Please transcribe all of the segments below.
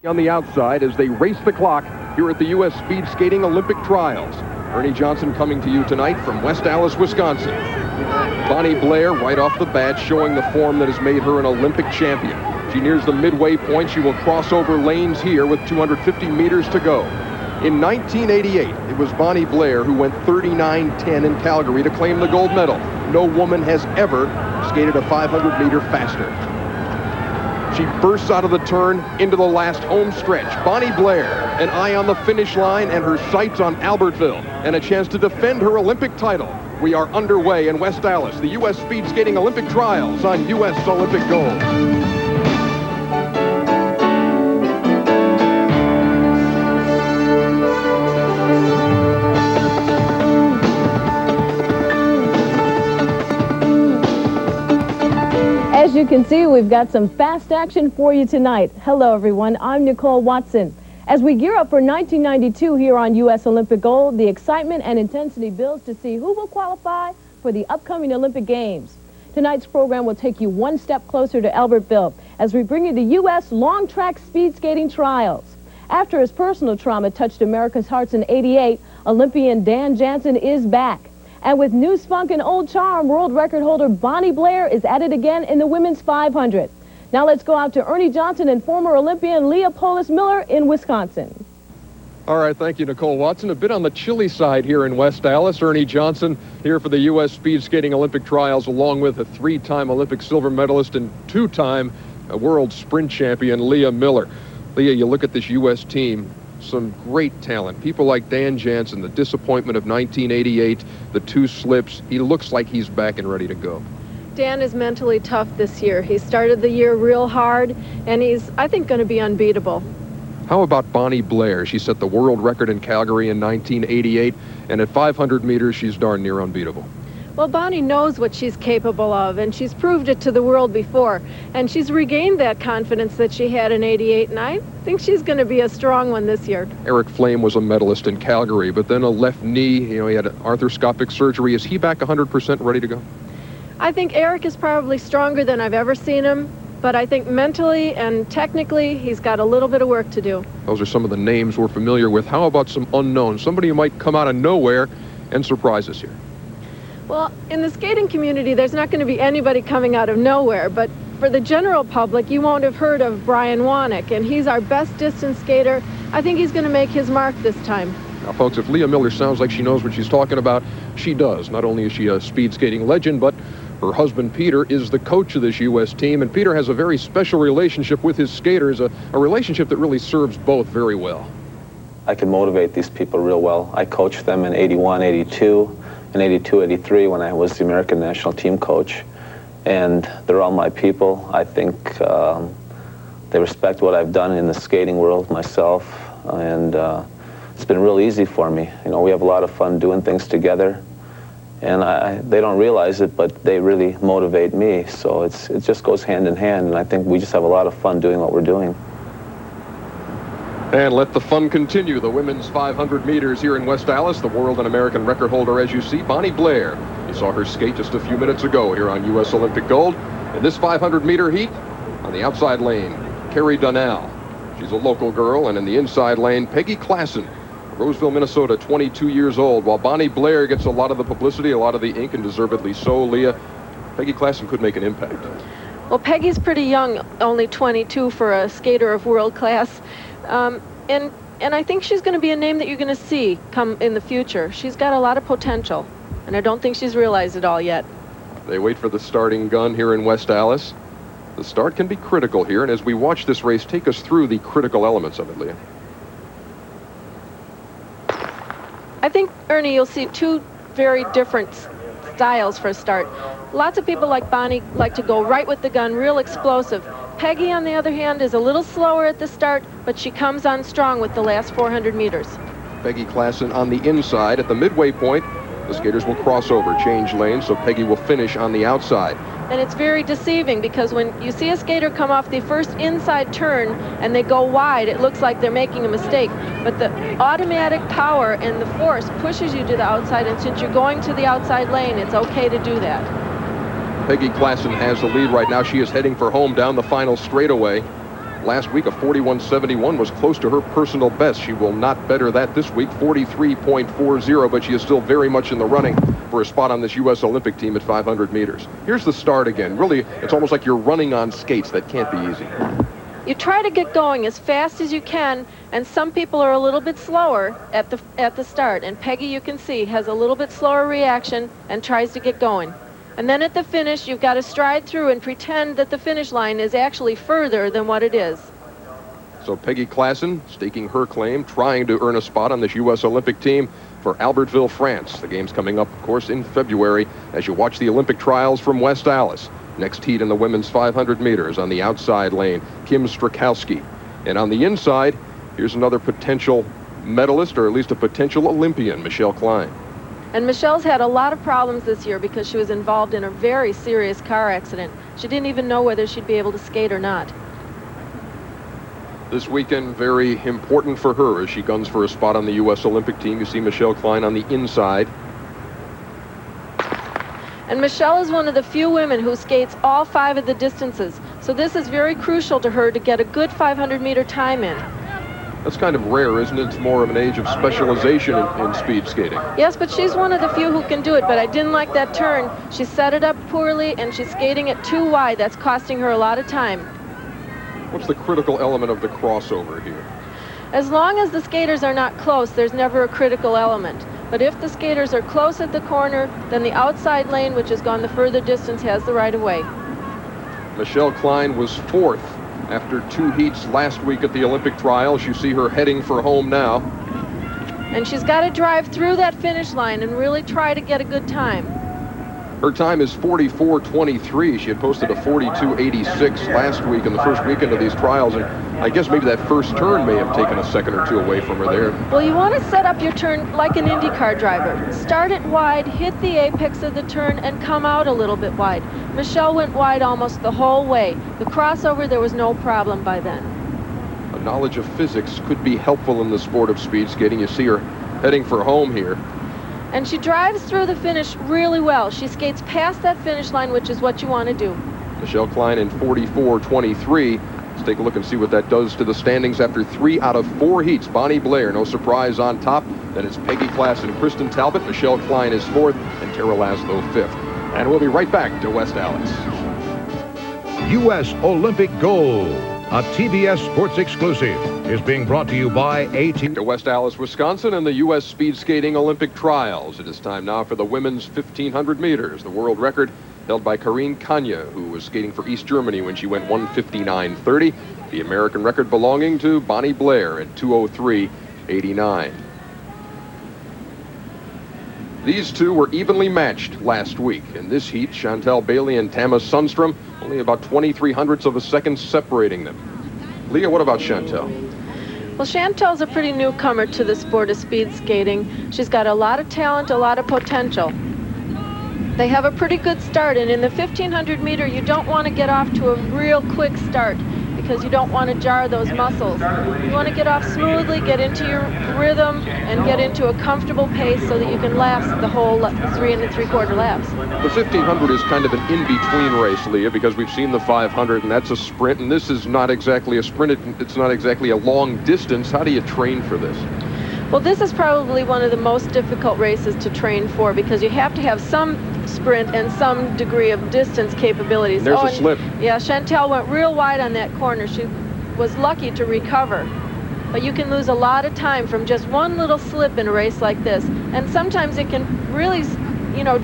On the outside as they race the clock here at the U.S. Speed Skating Olympic Trials. Ernie Jansen coming to you tonight from West Allis, Wisconsin. Bonnie Blair right off the bat showing the form that has made her an Olympic champion. She nears the midway point. She will cross over lanes here with 250 meters to go. In 1988, it was Bonnie Blair who went 39:10 in Calgary to claim the gold medal. No woman has ever skated a 500-meter faster. She bursts out of the turn into the last home stretch. Bonnie Blair, an eye on the finish line and her sights on Albertville, and a chance to defend her Olympic title. We are underway in West Allis, the U.S. Speed Skating Olympic Trials on U.S. Olympic Gold. As you can see, we've got some fast action for you tonight. Hello, everyone. I'm Nicole Watson. As we gear up for 1992 here on U.S. Olympic Gold, the excitement and intensity builds to see who will qualify for the upcoming Olympic Games. Tonight's program will take you one step closer to Albertville as we bring you the U.S. long track speed skating trials. After his personal trauma touched America's hearts in '88, Olympian Dan Jansen is back. And with new spunk and old charm, world record holder Bonnie Blair is at it again in the women's 500. Now let's go out to Ernie Johnson and former Olympian Leah Miller in Wisconsin. All right, thank you, Nicole Watson. A bit on the chilly side here in West Allis. Ernie Johnson here for the U.S. Speed Skating Olympic Trials, along with a 3-time Olympic silver medalist and 2-time world sprint champion Leah Miller. Leah, you look at this U.S. team, some great talent. People like Dan Jansen, the disappointment of 1988, the 2 slips. He looks like he's back and ready to go. Dan is mentally tough this year. He started the year real hard, and he's, I think, going to be unbeatable. How about Bonnie Blair? She set the world record in Calgary in 1988, and at 500 meters, she's darn near unbeatable. Well, Bonnie knows what she's capable of, and she's proved it to the world before. And she's regained that confidence that she had in '88, and I think she's going to be a strong one this year. Flaim was a medalist in Calgary, but then a left knee, he had arthroscopic surgery. Is he back 100% ready to go? I think Eric is probably stronger than I've ever seen him, but I think mentally and technically, he's got a little bit of work to do. Those are some of the names we're familiar with. How about some unknowns? Somebody who might come out of nowhere and surprise us here. Well, in the skating community, there's not going to be anybody coming out of nowhere, but for the general public, you won't have heard of Brian Wanek, and he's our best distance skater. I think he's going to make his mark this time. Now, folks, if Leah Miller sounds like she knows what she's talking about, she does. Not only is she a speed skating legend, but her husband, Peter, is the coach of this U.S. team, and Peter has a very special relationship with his skaters, a relationship that really serves both very well. I can motivate these people real well. I coached them in '81, '82, and '82, '83 when I was the American national team coach, and they're all my people. I think they respect what I've done in the skating world myself, and it's been real easy for me. You know, we have a lot of fun doing things together, and they don't realize it, but they really motivate me. So it just goes hand in hand, and I think we just have a lot of fun doing what we're doing. And let the fun continue. The women's 500 meters here in West Allis. The world and American record holder, as you see, Bonnie Blair. You saw her skate just a few minutes ago here on U.S. Olympic Gold. In this 500-meter heat, on the outside lane, Carrie Donnell. She's a local girl. And in the inside lane, Peggy Klassen, Roseville, Minnesota, 22 years old. While Bonnie Blair gets a lot of the publicity, a lot of the ink, and deservedly so, Leah, Peggy Klassen could make an impact. Well, Peggy's pretty young, only 22 for a skater of world class. And I think she's going to be a name that you're going to see come in the future. She's got a lot of potential, and I don't think she's realized it all yet. They wait for the starting gun here in West Allis. The start can be critical here, and as we watch this race, take us through the critical elements of it, Leah. I think, Ernie, you'll see 2 very different styles for a start. Lots of people like Bonnie like to go right with the gun, real explosive. Peggy, on the other hand, is a little slower at the start, but she comes on strong with the last 400 meters. Peggy Klassen on the inside. At the midway point, the skaters will cross over, change lanes, so Peggy will finish on the outside. And it's very deceiving because when you see a skater come off the first inside turn and they go wide, it looks like they're making a mistake. But the automatic power and the force pushes you to the outside, and since you're going to the outside lane, it's okay to do that. Peggy Klassen has the lead right now. She is heading for home down the final straightaway. Last week, a 41.71 was close to her personal best. She will not better that this week, 43.40, but she is still very much in the running for a spot on this U.S. Olympic team at 500 meters. Here's the start again. Really, it's almost like you're running on skates. That can't be easy. You try to get going as fast as you can, and some people are a little bit slower at the start. And Peggy, you can see, has a little bit slower reaction and tries to get going. And then at the finish, you've got to stride through and pretend that the finish line is actually further than what it is. So Peggy Klassen staking her claim, trying to earn a spot on this U.S. Olympic team for Albertville, France. The game's coming up, of course, in February as you watch the Olympic trials from West Allis. Next heat in the women's 500 meters on the outside lane, Kim Strakowski. And on the inside, here's another potential medalist, or at least a potential Olympian, Michelle Klein. And Michelle's had a lot of problems this year because she was involved in a very serious car accident. She didn't even know whether she'd be able to skate or not. This weekend, very important for her as she guns for a spot on the U.S. Olympic team. You see Michelle Klein on the inside. And Michelle is one of the few women who skates all 5 of the distances. So this is very crucial to her to get a good 500-meter time in. That's kind of rare, isn't it? It's more of an age of specialization in speed skating. Yes, but she's one of the few who can do it, but I didn't like that turn. She set it up poorly, and she's skating it too wide. That's costing her a lot of time. What's the critical element of the crossover here? As long as the skaters are not close, there's never a critical element. But if the skaters are close at the corner, then the outside lane, which has gone the further distance, has the right of way. Michelle Klein was 4th after 2 heats last week at the Olympic trials. You see her heading for home now. And she's got to drive through that finish line and really try to get a good time. Her time is 44.23. She had posted a 42.86 last week in the first weekend of these trials, and I guess maybe that first turn may have taken a second or two away from her there. Well, you want to set up your turn like an IndyCar driver. Start it wide, hit the apex of the turn, and come out a little bit wide. Michelle went wide almost the whole way. The crossover, there was no problem by then. A knowledge of physics could be helpful in the sport of speed skating. You see her heading for home here. And she drives through the finish really well. She skates past that finish line, which is what you want to do. Michelle Klein in 44.23. Let's take a look and see what that does to the standings after 3 out of 4 heats. Bonnie Blair, no surprise, on top. Then it's Peggy Klassen and Kristen Talbot. Michelle Klein is 4th, and Tara Laszlo 5th. And we'll be right back to West Allis. U.S. Olympic Gold, a TBS Sports exclusive, is being brought to you by AT. To West Allis, Wisconsin, and the U.S. Speed Skating Olympic Trials. It is time now for the women's 1,500 meters. The world record held by Karine Kanya, who was skating for East Germany when she went 1:59.30. The American record belonging to Bonnie Blair at 2:03.89. These two were evenly matched last week. In this heat, Chantel Bailey and Tama Sundstrom, only about 23/100ths of a second separating them. Leah, what about Chantel? Well, Chantel's a pretty newcomer to the sport of speed skating. She's got a lot of talent, a lot of potential. They have a pretty good start, and in the 1,500 meter, you don't want to get off to a real quick start because you don't want to jar those muscles. You want to get off smoothly, get into your rhythm, and get into a comfortable pace so that you can last the whole 3 3/4 laps. The 1,500 is kind of an in-between race, Leah, because we've seen the 500, and that's a sprint, and this is not exactly a sprint. It's not exactly a long distance. How do you train for this? Well, this is probably one of the most difficult races to train for because you have to have some sprint and some degree of distance capabilities. There's a slip. Yeah, Chantel went real wide on that corner. She was lucky to recover. But you can lose a lot of time from just one little slip in a race like this. And sometimes it can really,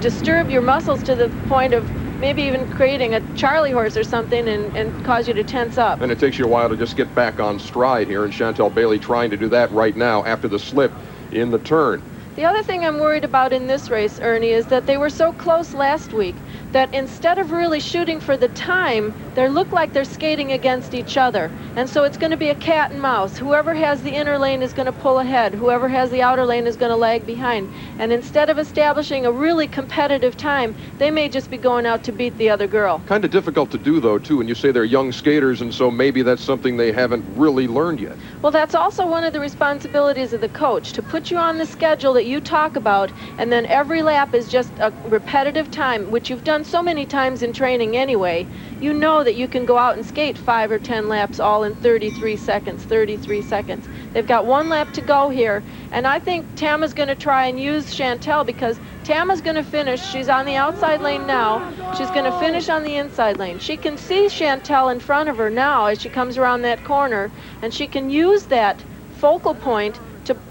disturb your muscles to the point of maybe even creating a Charlie horse or something and cause you to tense up. And it takes you a while to just get back on stride here, and Chantel Bailey trying to do that right now after the slip in the turn. The other thing I'm worried about in this race, Ernie, is that they were so close last week that instead of really shooting for the time, they look like they're skating against each other. And so it's going to be a cat and mouse. Whoever has the inner lane is going to pull ahead. Whoever has the outer lane is going to lag behind. And instead of establishing a really competitive time, they may just be going out to beat the other girl. Kind of difficult to do, though, too, and you say they're young skaters, and so maybe that's something they haven't really learned yet. Well, that's also one of the responsibilities of the coach, to put you on the schedule that you talk about, and then every lap is just a repetitive time, which you've done done so many times in training anyway, you know that you can go out and skate 5 or 10 laps all in 33 seconds, 33 seconds. They've got 1 lap to go here, and I think Tama's going to try and use Chantel because Tama's going to finish. She's on the outside lane now. She's going to finish on the inside lane. She can see Chantel in front of her now as she comes around that corner, and she can use that focal point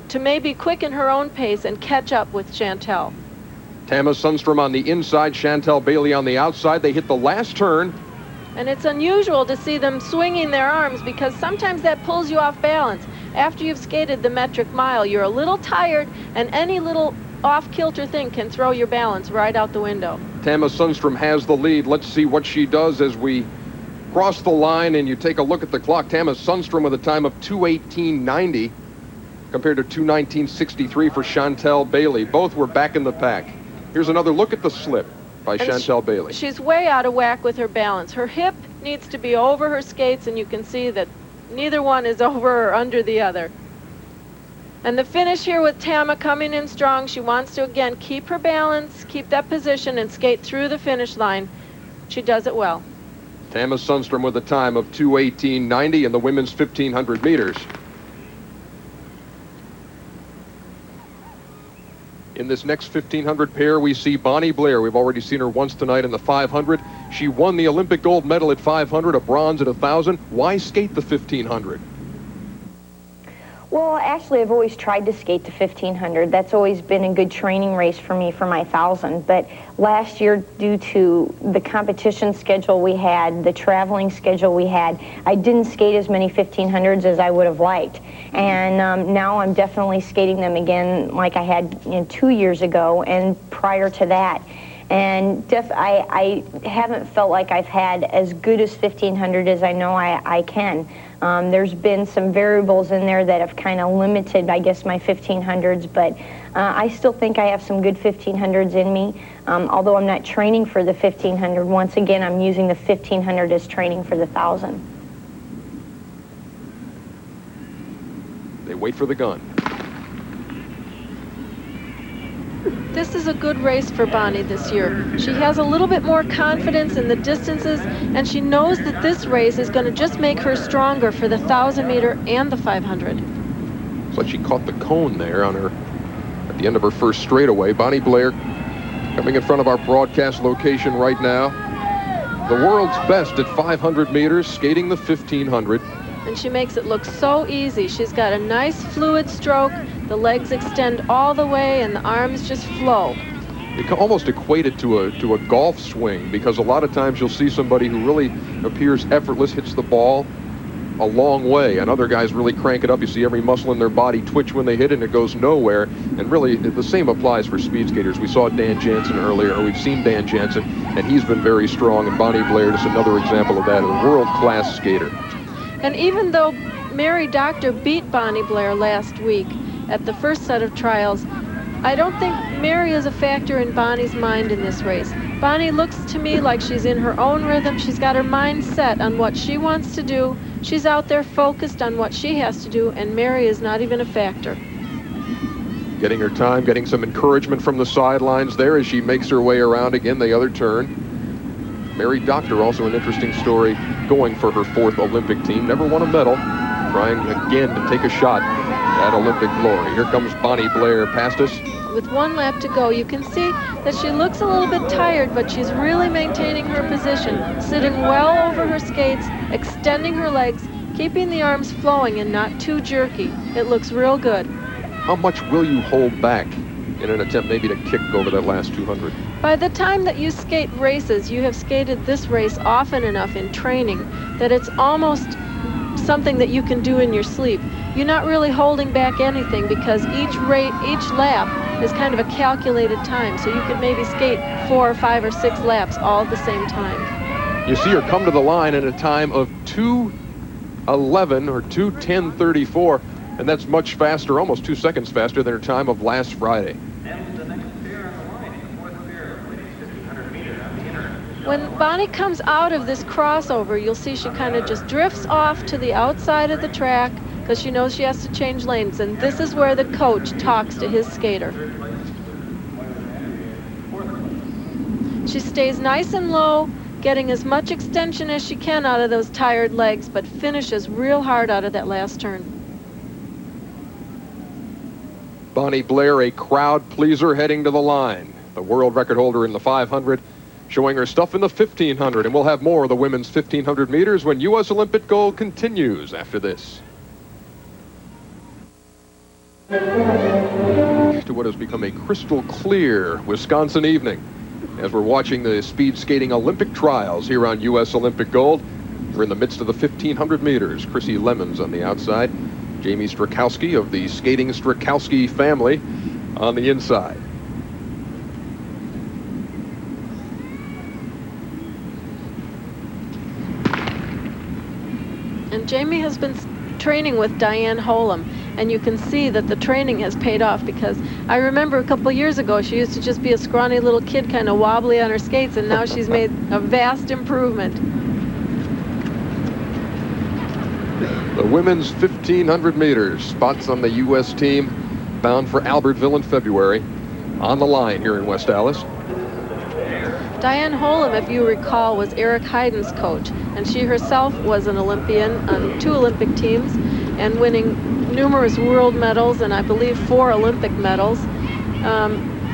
to maybe quicken her own pace and catch up with Chantel. Tama Sundstrom on the inside, Chantel Bailey on the outside. They hit the last turn. And it's unusual to see them swinging their arms because sometimes that pulls you off balance. After you've skated the metric mile, you're a little tired, and any little off-kilter thing can throw your balance right out the window. Tama Sundstrom has the lead. Let's see what she does as we cross the line and you take a look at the clock. Tama Sundstrom with a time of 2:18.90 compared to 2:19.63 for Chantel Bailey. Both were back in the pack. Here's another look at the slip by Chantel Bailey. She's way out of whack with her balance. Her hip needs to be over her skates, and you can see that neither one is over or under the other. And the finish here with Tama coming in strong. She wants to, again, keep her balance, keep that position, and skate through the finish line. She does it well. Tama Sundstrom with a time of 2:18.90 in the women's 1,500 meters. In this next 1,500 pair, we see Bonnie Blair. We've already seen her once tonight in the 500. She won the Olympic gold medal at 500, a bronze at 1,000. Why skate the 1,500? Well, actually, I've always tried to skate the 1,500. That's always been a good training race for me for my 1,000. But last year, due to the competition schedule we had, the traveling schedule we had, I didn't skate as many 1,500s as I would have liked. And now I'm definitely skating them again like I had 2 years ago and prior to that. And I haven't felt like I've had as good as 1,500 as I know I can. There's been some variables in there that have kind of limited, I guess, my 1,500s, but I still think I have some good 1,500s in me. Although I'm not training for the 1,500, once again, I'm using the 1,500 as training for the 1,000. They wait for the gun. This is a good race for Bonnie this year. She has a little bit more confidence in the distances, and she knows that this race is going to just make her stronger for the 1,000 meter and the 500. It's like she caught the cone there on her at the end of her first straightaway. Bonnie Blair coming in front of our broadcast location right now. The world's best at 500 meters, skating the 1,500. And she makes it look so easy. She's got a nice fluid stroke. The legs extend all the way and the arms just flow. You can almost equate it to a golf swing, because a lot of times you'll see somebody who really appears effortless, hits the ball a long way, and other guys really crank it up. You see every muscle in their body twitch when they hit it, and it goes nowhere. And really, the same applies for speed skaters. We saw Dan Jansen earlier, or we've seen Dan Jansen, and he's been very strong. And Bonnie Blair is another example of that, a world-class skater. And even though Mary Doctor beat Bonnie Blair last week at the first set of trials, I don't think Mary is a factor in Bonnie's mind in this race. Bonnie looks to me like she's in her own rhythm. She's got her mind set on what she wants to do. She's out there focused on what she has to do, and Mary is not even a factor. Getting her time, getting some encouragement from the sidelines there as she makes her way around again the other turn. Mary Doctor, also an interesting story, going for her 4th Olympic team. Never won a medal, trying again to take a shot at Olympic glory. Here comes Bonnie Blair past us. With 1 lap to go, you can see that she looks a little bit tired, but she's really maintaining her position, sitting well over her skates, extending her legs, keeping the arms flowing and not too jerky. It looks real good. How much will you hold back in an attempt maybe to kick over that last 200? By the time that you skate races, you have skated this race often enough in training that it's almost something that you can do in your sleep. You're not really holding back anything because each lap is kind of a calculated time, so you can maybe skate 4 or 5 or 6 laps all at the same time. You see her come to the line at a time of 2:11 or 2:10.34, and that's much faster, almost 2 seconds faster than her time of last Friday. When Bonnie comes out of this crossover, you'll see she kind of just drifts off to the outside of the track because she knows she has to change lanes, and this is where the coach talks to his skater. She stays nice and low, getting as much extension as she can out of those tired legs, but finishes real hard out of that last turn. Bonnie Blair, a crowd pleaser heading to the line. The world record holder in the 500, showing her stuff in the 1500. And we'll have more of the women's 1500 meters when U.S. Olympic gold continues after this. To what has become a crystal clear Wisconsin evening as we're watching the speed skating Olympic trials here on U.S. Olympic Gold. We're in the midst of the 1500 meters. Chrissy Lemons on the outside. Jamie Strakowski of the skating Strakowski family on the inside. And Jamie has been training with Diane Holm, and you can see that the training has paid off, because I remember a couple years ago she used to just be a scrawny little kid, kind of wobbly on her skates, and now she's made a vast improvement. The women's 1500 meters, spots on the U.S. team bound for Albertville in February, on the line here in West Allis. Diane Holm, if you recall, was Eric Heiden's coach, and she herself was an Olympian on 2 Olympic teams and winning numerous world medals and I believe 4 Olympic medals.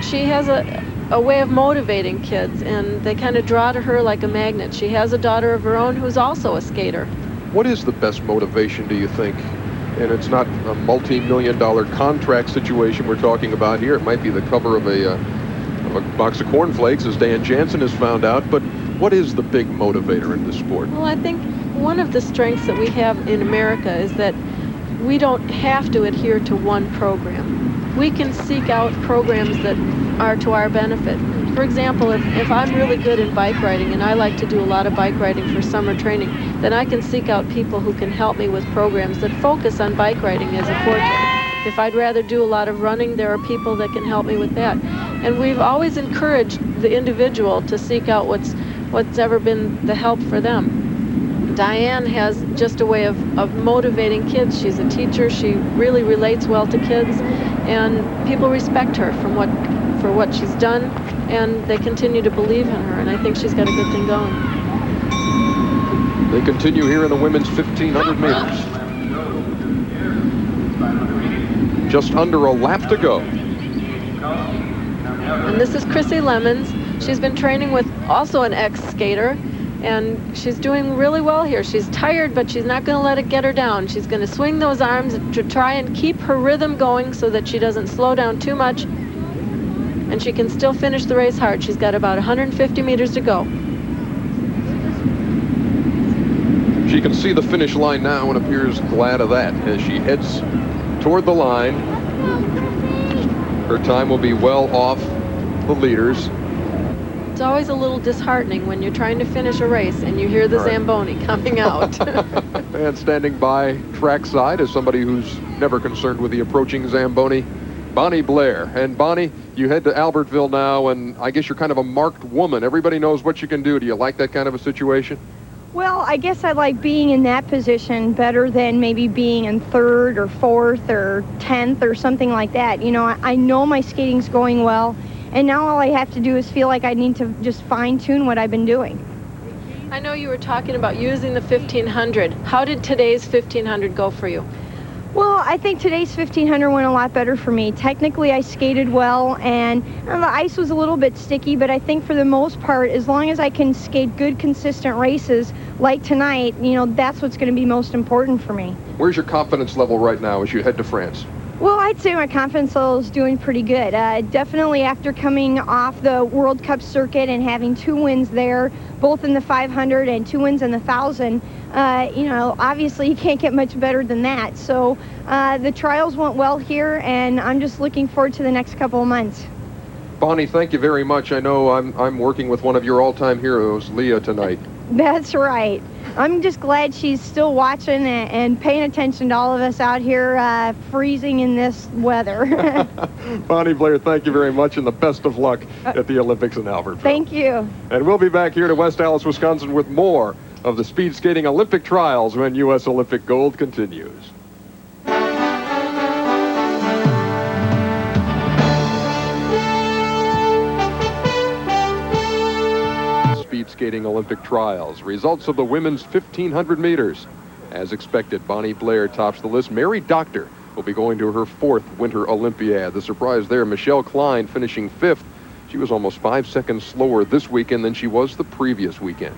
She has a way of motivating kids, and they kind of draw to her like a magnet. She has a daughter of her own who's also a skater. What is the best motivation, do you think? And it's not a multi-million-dollar contract situation we're talking about here. It might be the cover of a box of cornflakes, as Dan Jansen has found out. But what is the big motivator in this sport? Well, I think one of the strengths that we have in America is that we don't have to adhere to one program. We can seek out programs that are to our benefit. For example, if I'm really good in bike riding, and I like to do a lot of bike riding for summer training, then I can seek out people who can help me with programs that focus on bike riding as a forte. If I'd rather do a lot of running, there are people that can help me with that. And we've always encouraged the individual to seek out what's ever been the help for them. Diane has just a way of motivating kids. She's a teacher. She really relates well to kids, and people respect her for what she's done, and they continue to believe in her, and I think she's got a good thing going. They continue here in the women's 1500 meters. Just under a lap to go. And this is Chrissy Lemons. She's been training with also an ex-skater, and she's doing really well here. She's tired, but she's not going to let it get her down. She's going to swing those arms to try and keep her rhythm going so that she doesn't slow down too much, and she can still finish the race hard. She's got about 150 meters to go. She can see the finish line now and appears glad of that as she heads toward the line. Her time will be well off the leaders. It's always a little disheartening when you're trying to finish a race and you hear the Zamboni coming out. And standing by trackside is somebody who's never concerned with the approaching Zamboni, Bonnie Blair. And Bonnie, you head to Albertville now, and I guess you're kind of a marked woman. Everybody knows what you can do. Do you like that kind of a situation? Well, I guess I like being in that position better than maybe being in 3rd or 4th or 10th or something like that. You know, I know my skating's going well, and now all I have to do is feel like I need to just fine-tune what I've been doing. I know you were talking about using the 1500. How did today's 1500 go for you? Well, I think today's 1500 went a lot better for me. Technically, I skated well, and the ice was a little bit sticky, but I think for the most part, as long as I can skate good, consistent races like tonight, you know, that's what's going to be most important for me. Where's your confidence level right now as you head to France? Well, I'd say my confidence level is doing pretty good. Definitely after coming off the World Cup circuit and having 2 wins there, both in the 500 and 2 wins in the 1,000, you know, obviously you can't get much better than that. So the trials went well here, and I'm just looking forward to the next couple of months. Bonnie, thank you very much. I know I'm working with one of your all-time heroes, Leah, tonight. That's right. I'm just glad she's still watching and paying attention to all of us out here freezing in this weather. Bonnie Blair, thank you very much, and the best of luck at the Olympics in Albertville. Thank you. And we'll be back here to West Allis, Wisconsin with more of the speed skating Olympic trials when U.S. Olympic Gold continues. Skating Olympic Trials. Results of the women's 1,500 meters. As expected, Bonnie Blair tops the list. Mary Doctor will be going to her 4th Winter Olympiad. The surprise there, Michelle Klein finishing 5th. She was almost 5 seconds slower this weekend than she was the previous weekend.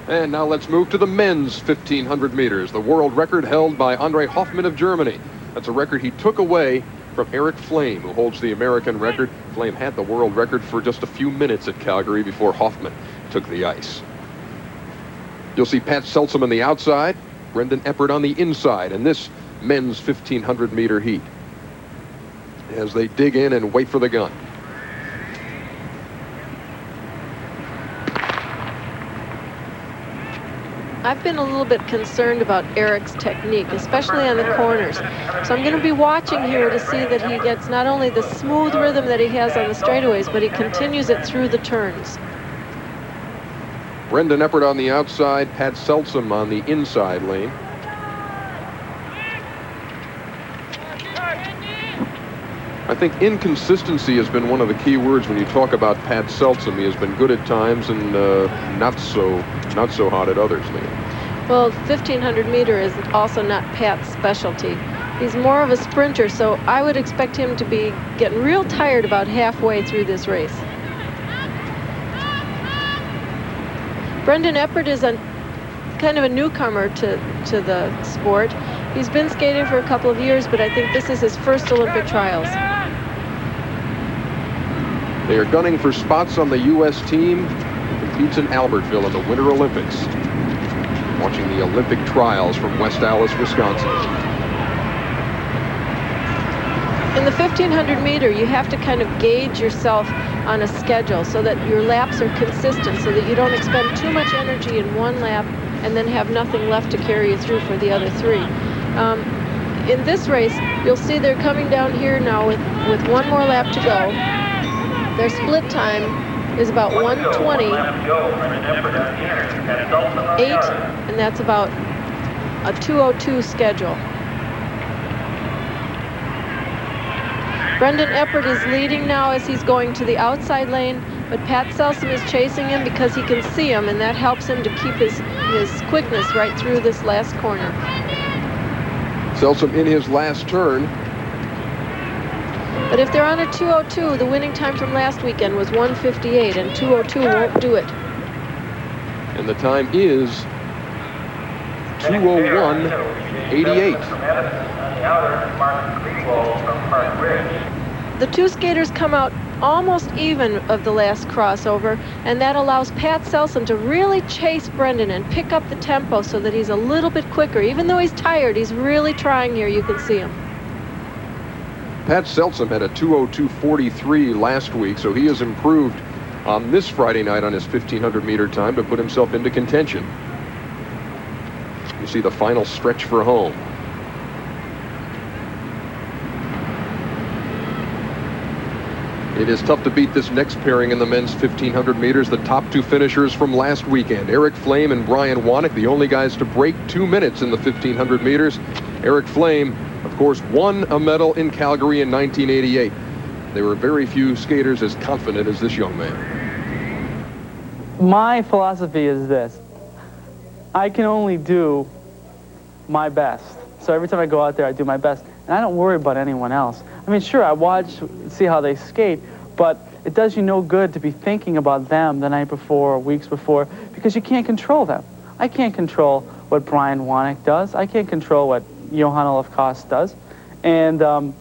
And now let's move to the men's 1,500 meters. The world record held by Andre Hoffmann of Germany. That's a record he took away from Eric Flaim, who holds the American record. Flaim had the world record for just a few minutes at Calgary before Hoffmann took the ice. You'll see Pat Seltz on the outside, Brendan Eppert on the inside in this men's 1,500 meter heat as they dig in and wait for the gun. I've been a little bit concerned about Eric's technique, especially on the corners. So I'm going to be watching here to see that he gets not only the smooth rhythm that he has on the straightaways, but he continues it through the turns. Brendan Eppert on the outside, Pat Seltz on the inside lane. I think inconsistency has been one of the key words when you talk about Pat Seltz. He has been good at times and not so hot at others, Liam. Well, 1,500 meter is also not Pat's specialty. He's more of a sprinter, so I would expect him to be getting real tired about halfway through this race. Brendan Eppert is kind of a newcomer to the sport. He's been skating for a couple of years, but I think this is his first Olympic trials. They are gunning for spots on the U.S. team that competes in Albertville in the Winter Olympics. Watching the Olympic trials from West Allis, Wisconsin. In the 1,500 meter, you have to kind of gauge yourself on a schedule so that your laps are consistent, so that you don't expend too much energy in one lap and then have nothing left to carry you through for the other 3. In this race, you'll see they're coming down here now with one more lap to go. Their split time is about 1:20.8, and that's about a 2:02 schedule. Brendan Eppert is leading now as he's going to the outside lane, but Pat Seltz is chasing him because he can see him, and that helps him to keep his quickness right through this last corner. Seltz in his last turn. But if they're on a 2:02, the winning time from last weekend was 1:58, and 2:02 won't do it. And the time is 2:01.88. The 2 skaters come out almost even of the last crossover, and that allows Pat Seltz to really chase Brendan and pick up the tempo so that he's a little bit quicker. Even though he's tired, he's really trying here. You can see him. Pat Seltz had a 2:02.43 last week, so he has improved on this Friday night on his 1,500 meter time to put himself into contention. You see the final stretch for home. It is tough to beat this next pairing in the men's 1,500 meters. The top 2 finishers from last weekend, Eric Flaim and Brian Wanek, the only guys to break 2 minutes in the 1,500 meters. Eric Flaim, of course, won a medal in Calgary in 1988. There were very few skaters as confident as this young man. My philosophy is this: I can only do my best. So every time I go out there, I do my best. And I don't worry about anyone else. I mean, sure, I watch, see how they skate, but it does you no good to be thinking about them the night before or weeks before, because you can't control them. I can't control what Brian Wanek does. I can't control what Johan Olofsson does. And, I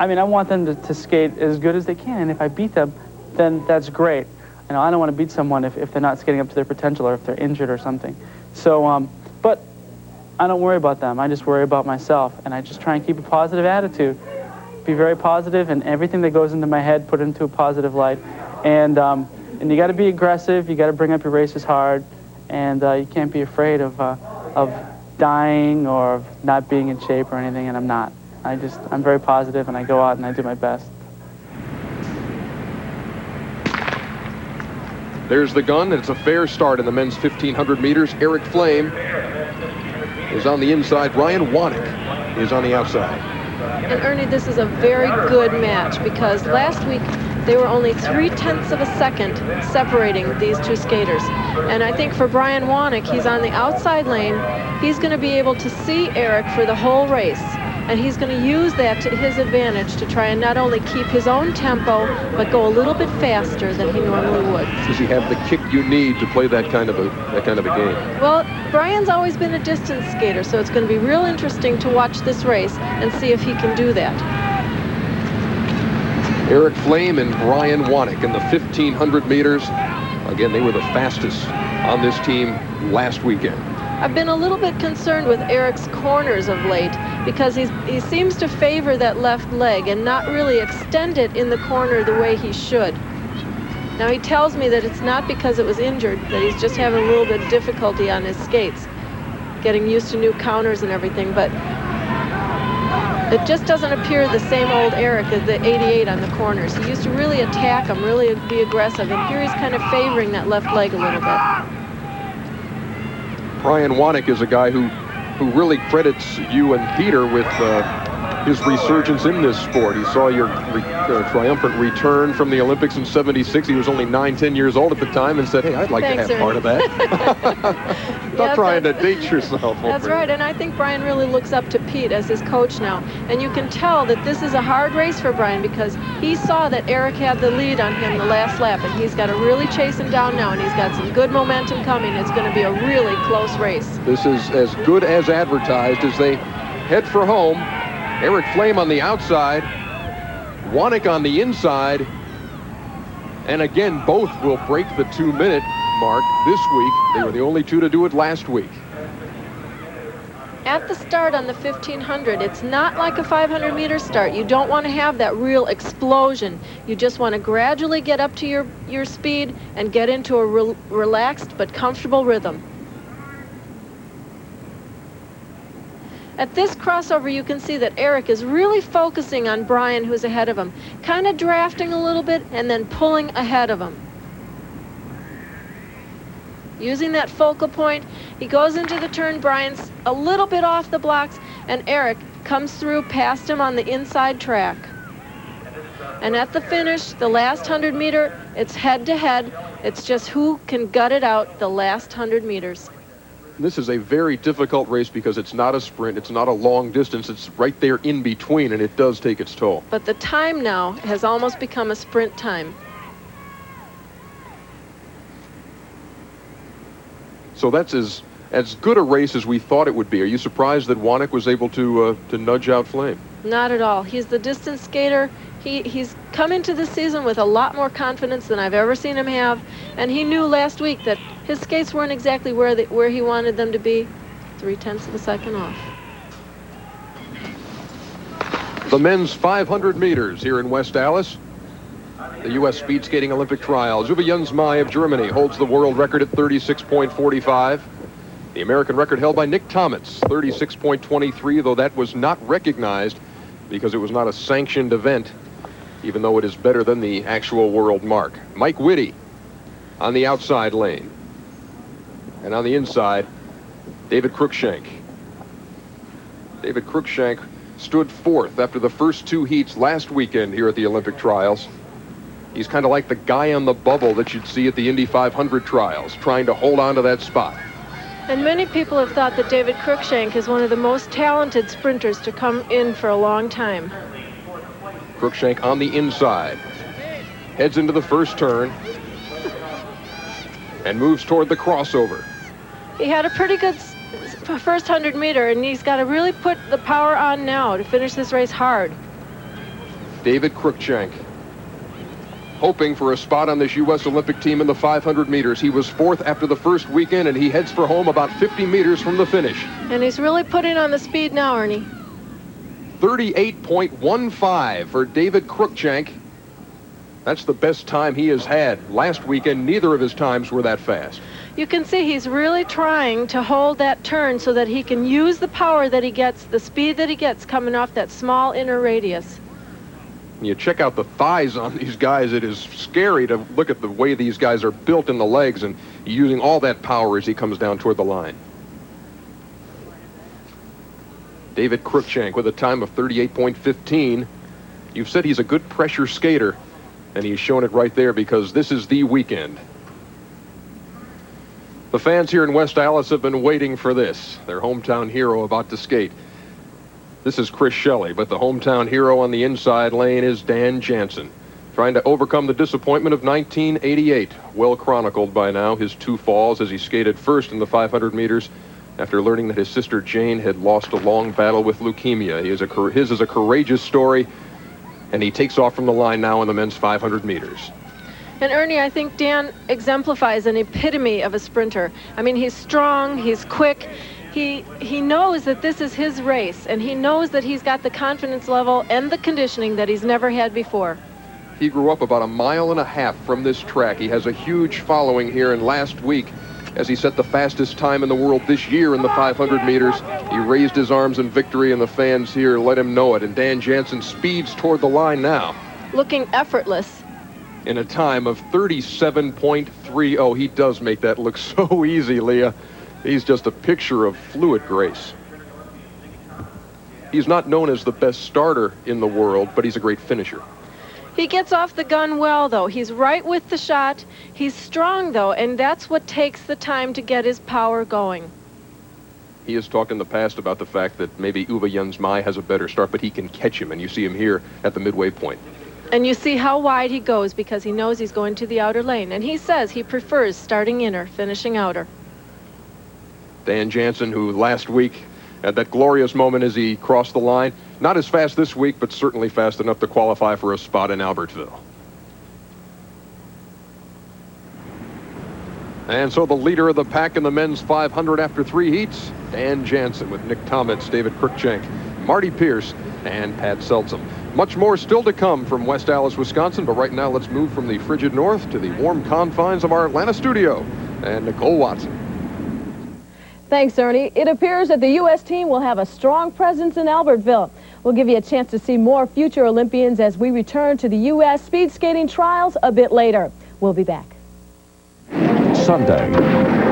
mean, I want them to skate as good as they can, and if I beat them, then that's great. You know, I don't want to beat someone if they're not skating up to their potential or if they're injured or something. So, but I don't worry about them. I just worry about myself, and I just try and keep a positive attitude. Be very positive, and everything that goes into my head, put into a positive light. And you got to be aggressive. You got to bring up your races hard, and you can't be afraid of dying or of not being in shape or anything. And I'm not. I'm very positive, and I go out and I do my best. There's the gun. It's a fair start in the men's 1,500 meters. Eric Flaim is on the inside. Brian Wanek is on the outside. And Ernie, this is a very good match because last week They were only 3/10 of a second separating these two skaters. And I think for Brian Wanek, he's on the outside lane. He's going to be able to see Eric for the whole race. And he's going to use that to his advantage to try and not only keep his own tempo, but go a little bit faster than he normally would. Does he have the kick you need to play that kind of a game? Well, Brian's always been a distance skater, so it's going to be real interesting to watch this race and see if he can do that. Eric Flaim and Brian Wanek in the 1,500 meters. Again, they were the fastest on this team last weekend. I've been a little bit concerned with Eric's corners of late because he seems to favor that left leg and not really extend it in the corner the way he should. Now he tells me that it's not because it was injured, that he's just having a little bit of difficulty on his skates, getting used to new counters and everything, but it just doesn't appear the same old Eric as the 88 on the corners. He used to really attack him, really be aggressive, and here he's kind of favoring that left leg a little bit. Brian Wanek is a guy who really credits you and Peter with his resurgence in this sport. He saw your triumphant return from the Olympics in '76. He was only 9-10 years old at the time and said, hey, I'd like to have part of that. Not trying to date yourself. That's right, and I think Brian really looks up to Pete as his coach now. And you can tell that this is a hard race for Brian because he saw that Eric had the lead on him the last lap, and he's got to really chase him down now, and he's got some good momentum coming. It's going to be a really close race. This is as good as advertised as they head for home. Eric Flaim on the outside, Wanek on the inside, and again, both will break the 2-minute mark this week. They were the only two to do it last week. At the start on the 1,500, it's not like a 500-meter start. You don't want to have that real explosion. You just want to gradually get up to your speed and get into a relaxed but comfortable rhythm. At this crossover, you can see that Eric is really focusing on Brian, who's ahead of him, kind of drafting a little bit and then pulling ahead of him. Using that focal point, he goes into the turn. Brian's a little bit off the blocks, and Eric comes through past him on the inside track. And at the finish, the last 100 meter, it's head-to-head. It's just who can gut it out the last 100 meters. This is a very difficult race because it's not a sprint, it's not a long distance, it's right there in between, and it does take its toll. But the time now has almost become a sprint time. So that's as good a race as we thought it would be. Are you surprised that Wanek was able to nudge out Flaim? Not at all. He's the distance skater. He's come into the season with a lot more confidence than I've ever seen him have, and he knew last week that his skates weren't exactly where he wanted them to be. 3/10 of a second off. The men's 500 meters here in West Allis. The U.S. Speed Skating Olympic Trials. Uwe Jensmai of Germany holds the world record at 36.45. The American record held by Nick Thomas, 36.23, though that was not recognized because it was not a sanctioned event, even though it is better than the actual world mark. Mike Whitty on the outside lane. And on the inside, David Cruikshank. David Cruikshank stood fourth after the first two heats last weekend here at the Olympic Trials. He's kind of like the guy on the bubble that you'd see at the Indy 500 trials, trying to hold on to that spot. And many people have thought that David Cruikshank is one of the most talented sprinters to come in for a long time. Cruikshank on the inside. Heads into the first turn and moves toward the crossover. He had a pretty good first 100 meter, and he's got to really put the power on now to finish this race hard. David Cruikshank, hoping for a spot on this U.S. Olympic team in the 500 meters. He was fourth after the first weekend, and he heads for home about 50 meters from the finish. And he's really putting on the speed now, Ernie. 38.15 for David Cruikshank. That's the best time he has had. Last weekend, neither of his times were that fast. You can see he's really trying to hold that turn so that he can use the power that he gets, the speed that he gets coming off that small inner radius. You check out the thighs on these guys, it is scary to look at the way these guys are built in the legs and using all that power as he comes down toward the line. David Cruikshank with a time of 38.15. You've said he's a good pressure skater. And he's shown it right there because this is the weekend. The fans here in West Allis have been waiting for this. Their hometown hero about to skate. This is Chris Shelley, but the hometown hero on the inside lane is Dan Jansen, trying to overcome the disappointment of 1988. Well chronicled by now, his 2 falls as he skated first in the 500 meters after learning that his sister Jane had lost a long battle with leukemia. His is a courageous story, and he takes off from the line now in the men's 500 meters. And Ernie, I think Dan exemplifies an epitome of a sprinter. I mean, he's strong, he's quick. He knows that this is his race, and he knows that he's got the confidence level and the conditioning that he's never had before. He grew up about 1.5 miles from this track. He has a huge following here, and last week, as he set the fastest time in the world this year in the 500 meters, he raised his arms in victory, and the fans here let him know it. And Dan Jansen speeds toward the line now, looking effortless. In a time of 37.30. He does make that look so easy, Leah. He's just a picture of fluid grace. He's not known as the best starter in the world, but he's a great finisher. He gets off the gun well, though. He's right with the shot. He's strong, though, and that's what takes the time to get his power going. He has talked in the past about the fact that maybe Uwe Jensmai has a better start, but he can catch him, and you see him here at the midway point. And you see how wide he goes because he knows he's going to the outer lane. And he says he prefers starting inner, finishing outer. Dan Jansen, who last week had that glorious moment as he crossed the line. Not as fast this week, but certainly fast enough to qualify for a spot in Albertville. And so the leader of the pack in the men's 500 after 3 heats, Dan Jansen, with Nick Tomitz, David Cruikshank, Marty Pierce, and Pat Seltzum. Much more still to come from West Allis, Wisconsin, but right now let's move from the frigid north to the warm confines of our Atlanta studio. And Nicole Watson. Thanks, Ernie. It appears that the U.S. team will have a strong presence in Albertville. We'll give you a chance to see more future Olympians as we return to the U.S. speed skating trials a bit later. We'll be back. Sunday,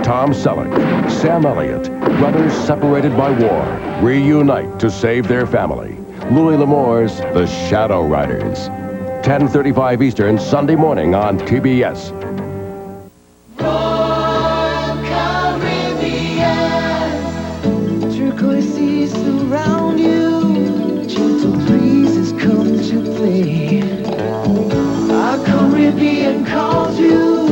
Tom Selleck, Sam Elliott, brothers separated by war, reunite to save their family. Louis L'Amour's The Shadow Riders. 10:35 Eastern, Sunday morning on TBS. Turquoise seas surround you, gentle breezes come to play. Our Caribbean calls you,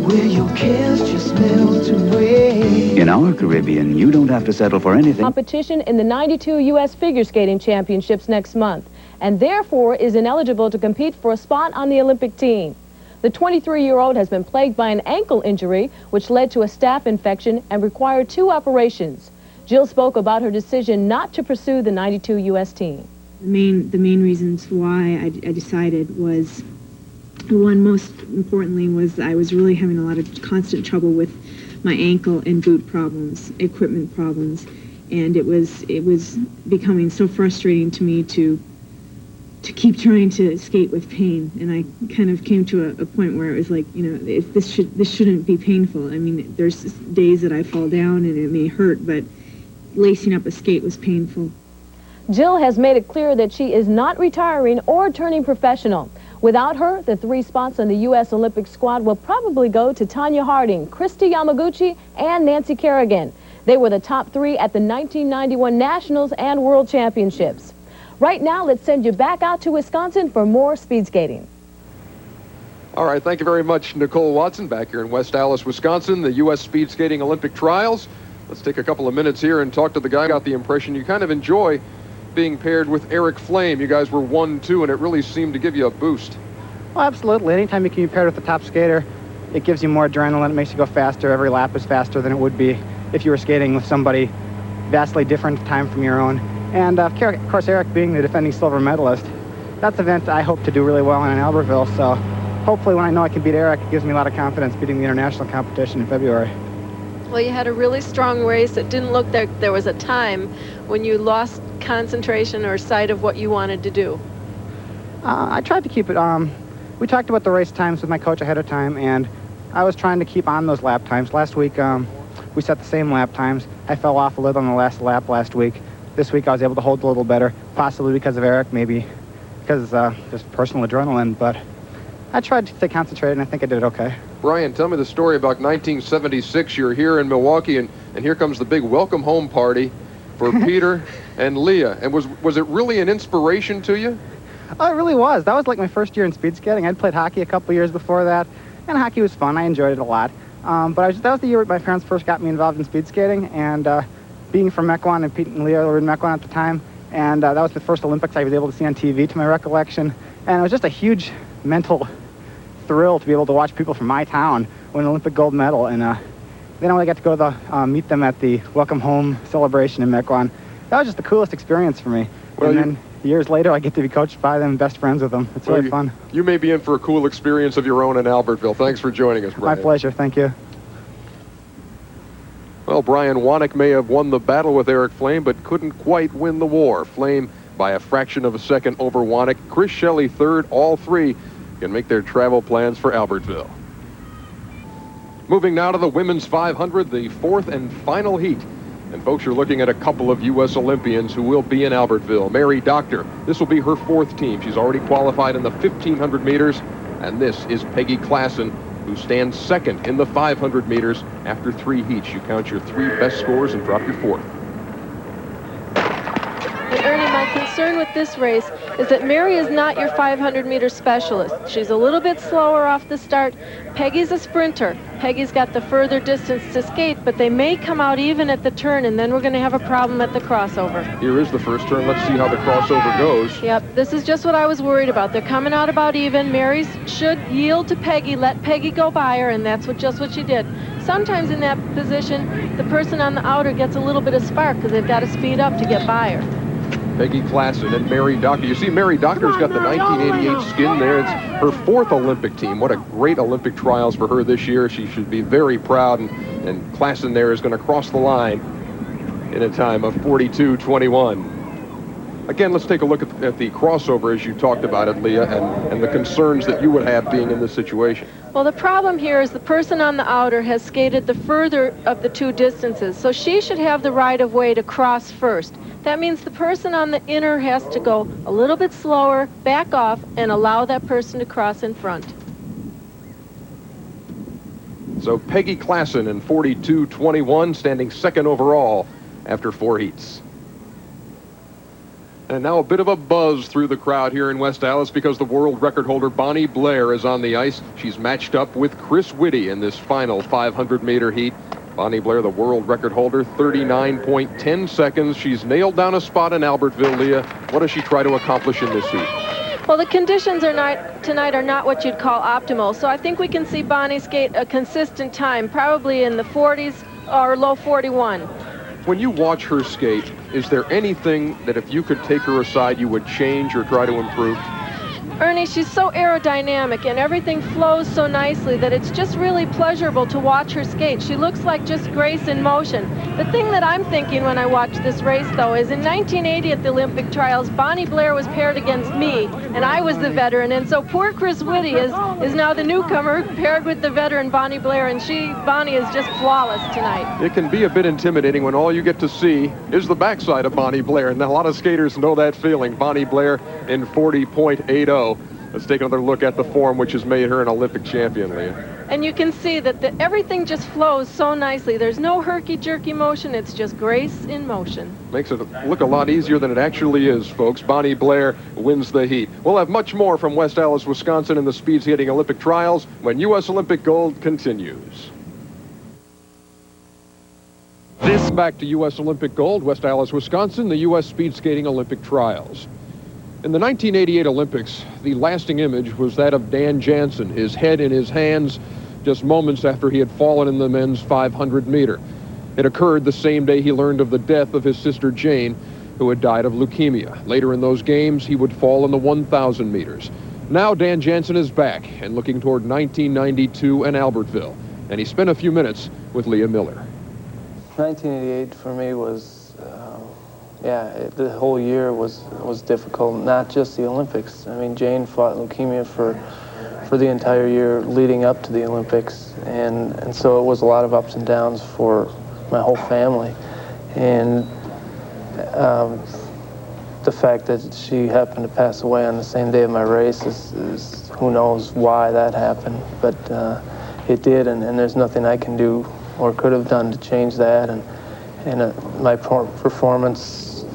where your cares just melt away. In our Caribbean, you don't have to settle for anything. Competition in the 92 U.S. Figure Skating Championships next month, and therefore is ineligible to compete for a spot on the Olympic team. The 23-year-old has been plagued by an ankle injury, which led to a staph infection and required 2 operations. Jill spoke about her decision not to pursue the 92 U.S. team. The main reasons why I decided was, one, most importantly, was I was really having a lot of constant trouble with my ankle and boot problems, equipment problems, and it was becoming so frustrating to me to keep trying to skate with pain. And I kind of came to a point where it was like, if this shouldn't be painful. I mean, there's days that I fall down and it may hurt, but lacing up a skate was painful. Jill has made it clear that she is not retiring or turning professional. Without her, the 3 spots on the U.S. Olympic squad will probably go to Tanya Harding, Christy Yamaguchi, and Nancy Kerrigan. They were the top 3 at the 1991 Nationals and World Championships. Right now, let's send you back out to Wisconsin for more speed skating. All right, thank you very much, Nicole Watson, back here in West Allis, Wisconsin, the U.S. Speed Skating Olympic Trials. Let's take a couple of minutes here and talk to the guy. Got the impression you kind of enjoy being paired with Eric Flaim. You guys were 1-2, and it really seemed to give you a boost. Well, absolutely. Anytime you can be paired with the top skater, it gives you more adrenaline. It makes you go faster. Every lap is faster than it would be if you were skating with somebody vastly different time from your own. And, of course, Eric being the defending silver medalist, that's an event I hope to do really well in Albertville. So hopefully when I know I can beat Eric, it gives me a lot of confidence beating the international competition in February. Well, you had a really strong race. It didn't look like there was a time when you lost concentration or sight of what you wanted to do. I tried to keep it. We talked about the race times with my coach ahead of time, and I was trying to keep on those lap times. Last week, we set the same lap times. I fell off a little on the last lap last week. This week, I was able to hold a little better, possibly because of Eric, maybe because just personal adrenaline. But I tried to stay concentrated, and I think I did okay. Brian, tell me the story about 1976. You're here in Milwaukee, and here comes the big welcome home party for Peter and Leah. And was it really an inspiration to you? Oh, it really was. That was like my first year in speed skating. I'd played hockey a couple years before that, and hockey was fun. I enjoyed it a lot. But that was the year my parents first got me involved in speed skating, and being from Mequon, and Pete and Leah were in Mequon at the time, and that was the first Olympics I was able to see on TV, to my recollection. And it was just a huge mental thrill to be able to watch people from my town win an Olympic gold medal. And then I got to go to meet them at the welcome home celebration in Mequon. That was just the coolest experience for me. Well, and then years later, I get to be coached by them, best friends with them. It's really fun. You may be in for a cool experience of your own in Albertville. Thanks for joining us, Brian. My pleasure. Thank you. Well, Brian Wanek may have won the battle with Eric Flaim, but couldn't quite win the war. Flaim by a fraction of a second over Wanek. Chris Shelley third. All three can make their travel plans for Albertville. Moving now to the women's 500, the fourth and final heat. And folks, you're looking at a couple of U.S. Olympians who will be in Albertville. Mary Doctor, this will be her fourth team. She's already qualified in the 1,500 meters. And this is Peggy Klassen, who stands second in the 500 meters after 3 heats. You count your 3 best scores and drop your 4th. And Ernie, my concern with this race is that Mary is not your 500-meter specialist. She's a little bit slower off the start. Peggy's a sprinter. Peggy's got the further distance to skate, but they may come out even at the turn, and then we're going to have a problem at the crossover. Here is the first turn. Let's see how the crossover goes. Yep, this is just what I was worried about. They're coming out about even. Mary should yield to Peggy, let Peggy go by her, and that's just what she did. Sometimes in that position, the person on the outer gets a little bit of spark because they've got to speed up to get by her. Peggy Klassen and Mary Doctor. You see, Mary Doctor's got the 1988 skin there. It's her 4th Olympic team. What a great Olympic trials for her this year. She should be very proud, and Klassen there is going to cross the line in a time of 42:21. Again, let's take a look at the crossover as you talked about it, Leah, and the concerns that you would have being in this situation. Well, the problem here is the person on the outer has skated the further of the 2 distances, so she should have the right of way to cross first. That means the person on the inner has to go a little bit slower, back off, and allow that person to cross in front. So Peggy Klassen in 42:21, standing second overall after 4 heats. And now a bit of a buzz through the crowd here in West Allis because the world record holder Bonnie Blair is on the ice. She's matched up with Chris Whitty in this final 500-meter heat. Bonnie Blair, the world record holder, 39.10 seconds. She's nailed down a spot in Albertville. Leah, what does she try to accomplish in this heat? Well, the conditions tonight are not what you'd call optimal, so I think we can see Bonnie skate a consistent time, probably in the 40s or low 41. When you watch her skate, is there anything that if you could take her aside you would change or try to improve? Ernie, she's so aerodynamic and everything flows so nicely that it's just really pleasurable to watch her skate. She looks like just grace in motion. The thing that I'm thinking when I watch this race, though, is in 1980 at the Olympic trials, Bonnie Blair was paired against me, and I was the veteran, and so poor Chris Whitty is now the newcomer paired with the veteran Bonnie Blair, and Bonnie is just flawless tonight. It can be a bit intimidating when all you get to see is the backside of Bonnie Blair, and a lot of skaters know that feeling. Bonnie Blair in 40.80. Let's take another look at the form which has made her an Olympic champion, Leah. And you can see that everything just flows so nicely. There's no herky-jerky motion. It's just grace in motion. Makes it look a lot easier than it actually is, folks. Bonnie Blair wins the heat. We'll have much more from West Allis, Wisconsin in the speed skating Olympic trials when U.S. Olympic gold continues. This back to U.S. Olympic gold, West Allis, Wisconsin, the U.S. speed skating Olympic trials. In the 1988 Olympics, the lasting image was that of Dan Jansen, his head in his hands just moments after he had fallen in the men's 500 meter. It occurred the same day he learned of the death of his sister Jane, who had died of leukemia. Later in those games, he would fall in the 1,000 meters. Now Dan Jansen is back and looking toward 1992 and Albertville, and he spent a few minutes with Leah Miller. 1988 for me was the whole year was difficult, not just the Olympics. I mean, Jane fought leukemia for the entire year leading up to the Olympics, and so it was a lot of ups and downs for my whole family. And the fact that she happened to pass away on the same day of my race is who knows why that happened, but it did, and there's nothing I can do or could have done to change that. And my performance,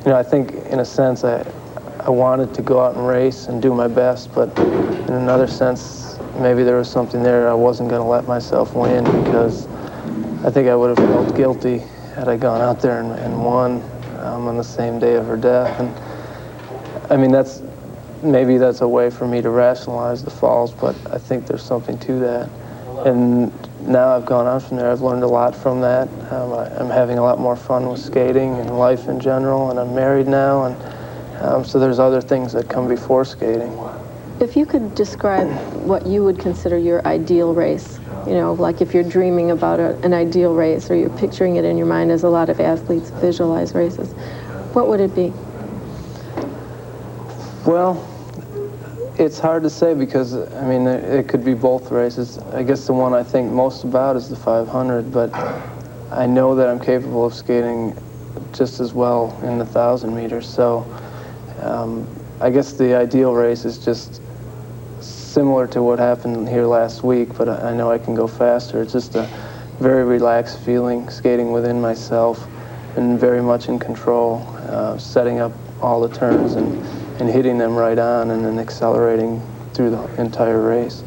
I think in a sense I wanted to go out and race and do my best, but in another sense, maybe there was something there I wasn't going to let myself win, because I think I would have felt guilty had I gone out there and won on the same day of her death. And I mean, maybe that's a way for me to rationalize the falls, but I think there's something to that. And now I've gone on from there. I've learned a lot from that. I'm having a lot more fun with skating and life in general, and I'm married now, and so there's other things that come before skating. If you could describe what you would consider your ideal race, like if you're dreaming about an ideal race, or you're picturing it in your mind, as a lot of athletes visualize races, what would it be? Well, it's hard to say, because, I mean, it could be both races. I guess the one I think most about is the 500, but I know that I'm capable of skating just as well in the 1,000 meters. So I guess the ideal race is just similar to what happened here last week, but I know I can go faster. It's just a very relaxed feeling, skating within myself and very much in control, setting up all the turns and hitting them right on, and then accelerating through the entire race.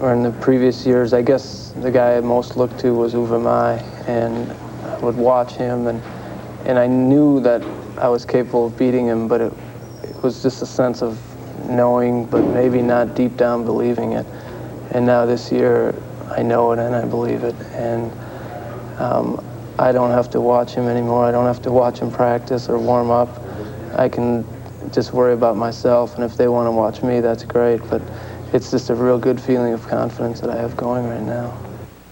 Or in the previous years, I guess the guy I most looked to was Uwe Mai, and I would watch him, and I knew that I was capable of beating him, but it was just a sense of knowing, but maybe not deep down believing it. And now this year, I know it and I believe it, and I don't have to watch him anymore. I don't have to watch him practice or warm up. I can just worry about myself, and if they want to watch me, that's great, but it's just a real good feeling of confidence that I have going right now.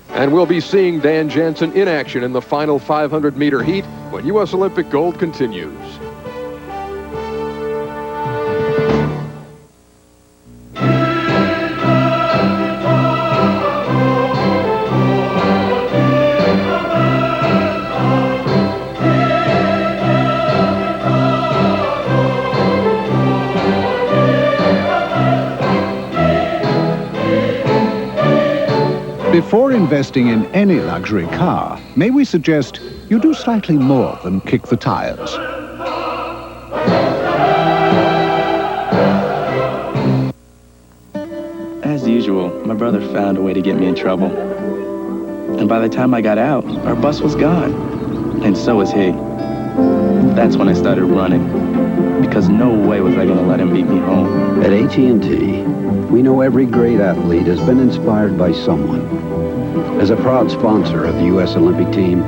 And we'll be seeing Dan Jansen in action in the final 500-meter heat when U.S. Olympic gold continues. Before investing in any luxury car, may we suggest you do slightly more than kick the tires? As usual, my brother found a way to get me in trouble. And by the time I got out, our bus was gone. And so was he. That's when I started running, because no way was I going to let him beat me home. At AT&T, we know every great athlete has been inspired by someone. As a proud sponsor of the U.S. Olympic team,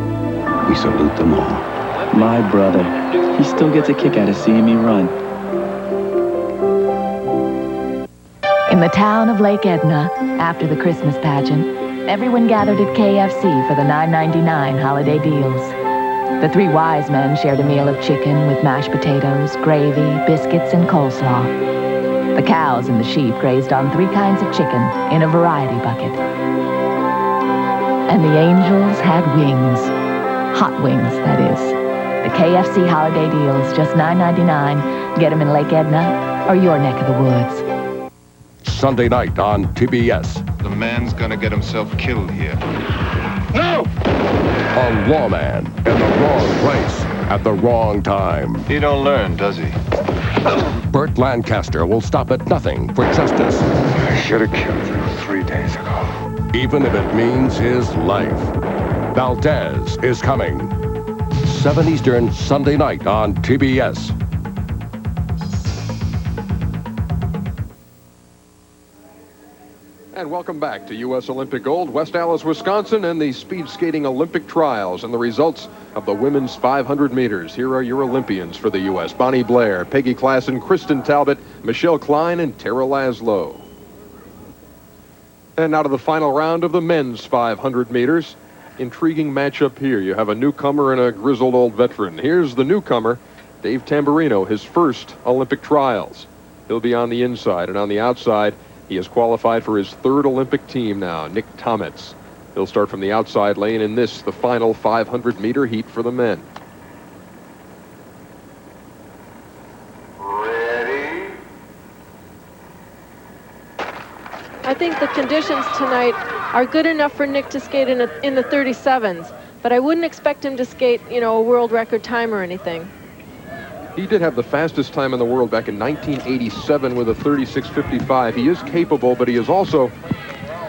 we salute them all. My brother, he still gets a kick out of seeing me run. In the town of Lake Edna, after the Christmas pageant, everyone gathered at KFC for the $9.99 holiday deals. The three wise men shared a meal of chicken with mashed potatoes, gravy, biscuits, and coleslaw. The cows and the sheep grazed on 3 kinds of chicken in a variety bucket. And the angels had wings. Hot wings, that is. The KFC holiday deals, just $9.99. Get them in Lake Edna or your neck of the woods. Sunday night on TBS. The man's gonna get himself killed here. No! A lawman in the wrong place at the wrong time. He don't learn, does he? Burt Lancaster will stop at nothing for justice. I should have killed you 3 days ago. Even if it means his life. Valdez is coming. 7 Eastern, Sunday night on TBS. And welcome back to U.S. Olympic Gold, West Allis, Wisconsin, and the speed skating Olympic trials and the results of the women's 500 meters. Here are your Olympians for the U.S. Bonnie Blair, Peggy Klassen, Kristen Talbot, Michelle Klein, and Tara Laszlo. And now to the final round of the men's 500 meters. Intriguing matchup here. You have a newcomer and a grizzled old veteran. Here's the newcomer, Dave Tamburino, his first Olympic trials. He'll be on the inside, and on the outside, he has qualified for his 3rd Olympic team now, Nick Tomitz. He'll start from the outside lane in this, the final 500-meter heat for the men. I think the conditions tonight are good enough for Nick to skate in the 37s, but I wouldn't expect him to skate, you know, a world record time or anything. He did have the fastest time in the world back in 1987 with a 36.55. He is capable, but he has also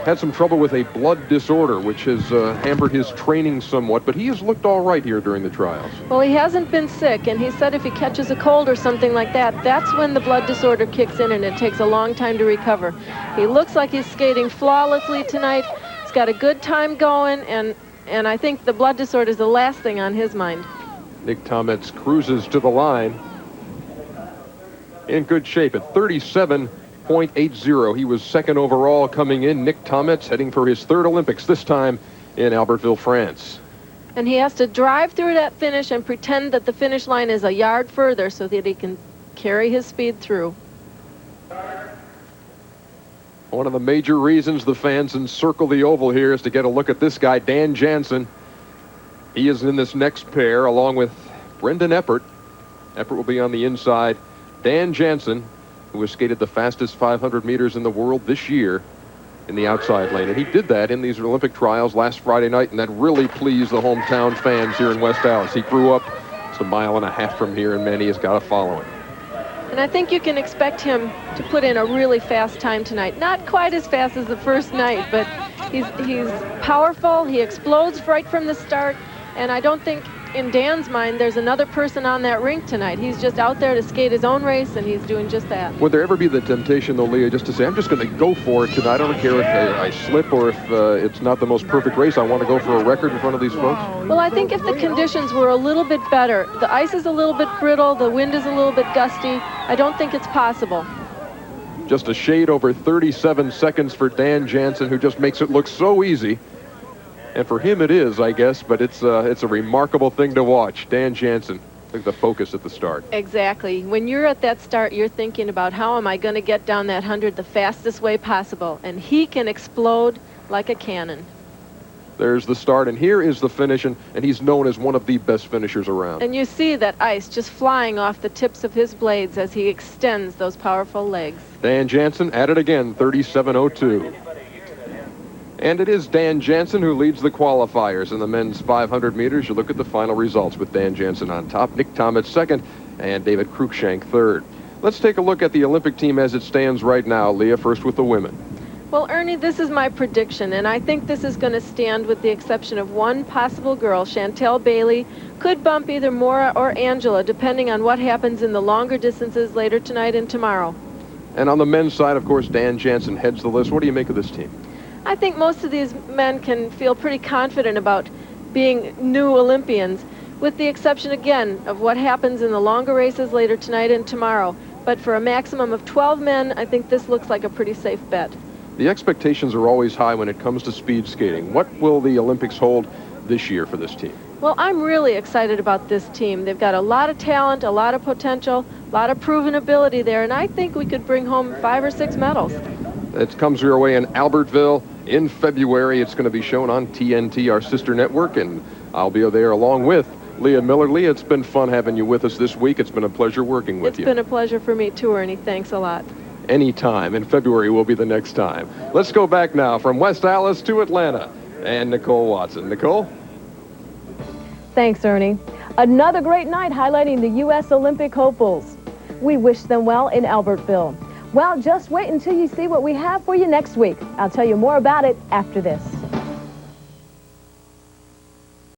had some trouble with a blood disorder, which has hampered his training somewhat, but he has looked all right here during the trials. Well, he hasn't been sick, and he said if he catches a cold or something like that, that's when the blood disorder kicks in, and it takes a long time to recover. He looks like he's skating flawlessly tonight. He's got a good time going, and I think the blood disorder is the last thing on his mind. Nick Tometz cruises to the line in good shape at 37.80. He was second overall coming in. Nick Tometz heading for his third Olympics, this time in Albertville, France. And he has to drive through that finish and pretend that the finish line is a yard further so that he can carry his speed through. One of the major reasons the fans encircle the oval here is to get a look at this guy, Dan Jansen. He is in this next pair along with Brendan Eppert. Eppert will be on the inside. Dan Jansen, who has skated the fastest 500 meters in the world this year, in the outside lane. And he did that in these Olympic trials last Friday night, and that really pleased the hometown fans here in West Allis. He grew up, it's a mile and a half from here, and many has got to follow him. And I think you can expect him to put in a really fast time tonight. Not quite as fast as the first night, but he's powerful. He explodes right from the start. And I don't think in Dan's mind there's another person on that rink tonight. He's just out there to skate his own race, and he's doing just that. Would there ever be the temptation, though, Leah, just to say, I'm just going to go for it tonight. I don't care if I slip or if it's not the most perfect race. I want to go for a record in front of these folks? Well, I think if the conditions were a little bit better, the ice is a little bit brittle, the wind is a little bit gusty, I don't think it's possible. Just a shade over 37 seconds for Dan Jansen, who just makes it look so easy. And for him it is, I guess, but it's a remarkable thing to watch. Dan Jansen, I think the focus at the start. Exactly. When you're at that start, you're thinking about how am I going to get down that 100 the fastest way possible. And he can explode like a cannon. There's the start, and here is the finish, and he's known as one of the best finishers around. And you see that ice just flying off the tips of his blades as he extends those powerful legs. Dan Jansen at it again, 37.02. And it is Dan Jansen who leads the qualifiers in the men's 500 meters. You look at the final results with Dan Jansen on top, Nick Tometz second, and David Cruikshank third. Let's take a look at the Olympic team as it stands right now. Leah, first with the women. Well, Ernie, this is my prediction, and I think this is going to stand with the exception of one possible girl, Chantel Bailey. Could bump either Maura or Angela, depending on what happens in the longer distances later tonight and tomorrow. And on the men's side, of course, Dan Jansen heads the list. What do you make of this team? I think most of these men can feel pretty confident about being new Olympians, with the exception, again, of what happens in the longer races later tonight and tomorrow. But for a maximum of 12 men, I think this looks like a pretty safe bet. The expectations are always high when it comes to speed skating. What will the Olympics hold this year for this team? Well, I'm really excited about this team. They've got a lot of talent, a lot of potential, a lot of proven ability there, and I think we could bring home 5 or 6 medals. It comes your way in Albertville in February. It's going to be shown on TNT, our sister network, and I'll be there along with Leah Miller. Leah, it's been fun having you with us this week. It's been a pleasure working with you. It's been a pleasure for me too, Ernie. Thanks a lot. Anytime. In February will be the next time. Let's go back now from West Allis to Atlanta and Nicole Watson. Nicole? Thanks, Ernie. Another great night highlighting the U.S. Olympic hopefuls. We wish them well in Albertville. Well, just wait until you see what we have for you next week. I'll tell you more about it after this.